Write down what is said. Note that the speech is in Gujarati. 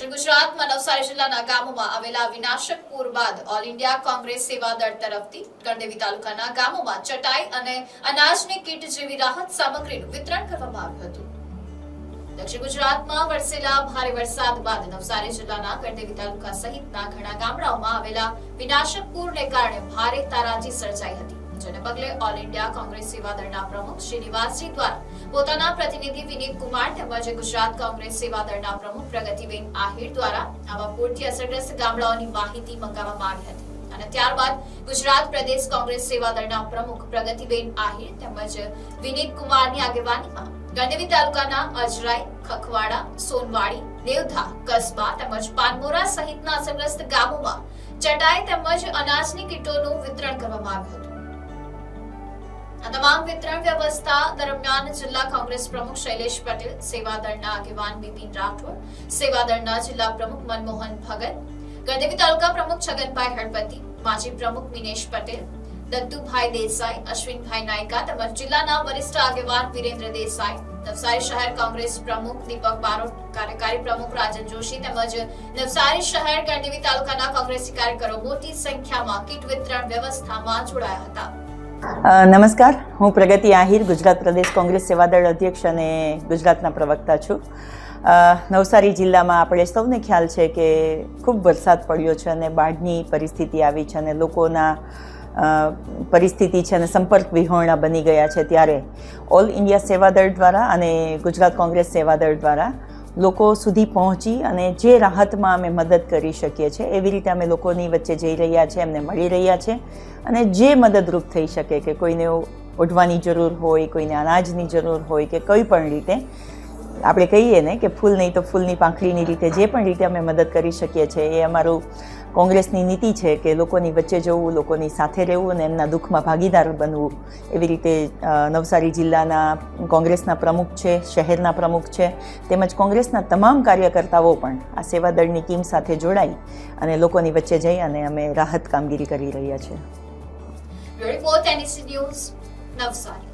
દક્ષિણ ગુજરાતમાં નવસારી જિલ્લાના ગામોમાં આવેલા વિનાશક પૂર બાદ ઓલ ઇન્ડિયા કોંગ્રેસ સેવા દળ તરફથી ગણદેવી તાલુકાના ગામોમાં ચટાઈ અને અનાજની કીટ જેવી રાહત સામગ્રીનું વિતરણ કરવામાં આવ્યું હતું. દક્ષિણ ગુજરાતમાં વરસેલા ભારે વરસાદ બાદ નવસારી જિલ્લાના ગણદેવી તાલુકા સહિતના ઘણા ગામડાઓમાં આવેલા વિનાશક પૂરને કારણે ભારે તારાજી સર્જાઈ હતી, જેને પગલે ઓલ ઇન્ડિયા કોંગ્રેસ સેવા દળના પ્રમુખ શ્રીનિવાસજી દ્વારા પોતાના પ્રતિનિધિ વિનીત કુમાર તેમજ ગુજરાત કોંગ્રેસ સેવા દળના પ્રમુખ પ્રગતિબેન આહિર દ્વારા આવા પૂરથી અસરગ્રસ્ત ગામડાઓની માહિતી મંગાવવામાં આવી હતી અને ત્યારબાદ ગુજરાત પ્રદેશ કોંગ્રેસ સેવા દળના પ્રમુખ પ્રગતિબેન આહિર તેમજ વિનીત કુમારની આગેવાનીમાં ગણદેવી તાલુકાના અજરાઈ, ખખવાડા, સોનવાડી, દેવધા, કસબા તેમજ પાનમોરા સહિતના અસરગ્રસ્ત ગામોમાં ચટાઈ તેમજ અનાજની કીટોનું વિતરણ કરવામાં આવ્યું હતું. આ તમામ વિતરણ વ્યવસ્થા દરમિયાન જિલ્લા કોંગ્રેસ પ્રમુખ શૈલેષ પટેલ, સેવાદળના આગેવાન બિપિન રાઠોડ, સેવાદળના જિલ્લા પ્રમુખ મનમોહન ભગત, ગણદેવી તાલુકા પ્રમુખ છગનભાઈ હળપતિ, માજી પ્રમુખ મિનેશ પટેલ, દત્તુભાઈ દેસાઈ, અશ્વિનભાઈ નાયકા તેમજ જિલ્લાના વરિષ્ઠ આગેવાન વિરેન્દ્ર દેસાઈ, નવસારી શહેર કોંગ્રેસ પ્રમુખ દીપક બારોટ, કાર્યકારી પ્રમુખ રાજન જોશી તેમજ નવસારી શહેર ગણદેવી તાલુકાના કોંગ્રેસી કાર્યકરો મોટી સંખ્યામાં કીટ વિતરણ વ્યવસ્થામાં જોડાયા હતા. નમસ્કાર, હું પ્રગતિ આહિર, ગુજરાત પ્રદેશ કોંગ્રેસ સેવાદળ અધ્યક્ષ અને ગુજરાતના પ્રવક્તા છું. નવસારી જિલ્લામાં આપણે સૌને ખ્યાલ છે કે ખૂબ વરસાદ પડ્યો છે અને બાઢની પરિસ્થિતિ આવી છે અને લોકોના પરિસ્થિતિ છે અને સંપર્ક વિહોણા બની ગયા છે. ત્યારે ઓલ ઇન્ડિયા સેવાદળ દ્વારા અને ગુજરાત કોંગ્રેસ સેવાદળ દ્વારા લોકો સુધી પહોંચી અને જે રાહતમાં અમે મદદ કરી શકીએ છીએ એવી રીતે અમે લોકોની વચ્ચે જઈ રહ્યા છીએ, એમને મળી રહ્યા છે અને જે મદદરૂપ થઈ શકે કે કોઈને ઓઢવાની જરૂર હોય, કોઈને અનાજની જરૂર હોય કે કોઈ પણ રીતે આપણે કહીએ ને કે ફૂલ નહીં તો ફૂલની પાંખડીની રીતે જે પણ રીતે અમે મદદ કરી શકીએ છીએ એ અમારું કોંગ્રેસની નીતિ છે કે લોકોની વચ્ચે જવું, લોકોની સાથે રહેવું અને એમના દુઃખમાં ભાગીદાર બનવું. એવી રીતે નવસારી જિલ્લાના કોંગ્રેસના પ્રમુખ છે, શહેરના પ્રમુખ છે તેમજ કોંગ્રેસના તમામ કાર્યકર્તાઓ પણ આ સેવાદળની ટીમ સાથે જોડાઈ અને લોકોની વચ્ચે જઈ અને અમે રાહત કામગીરી કરી રહ્યા છીએ. Report NEC news, Navsari.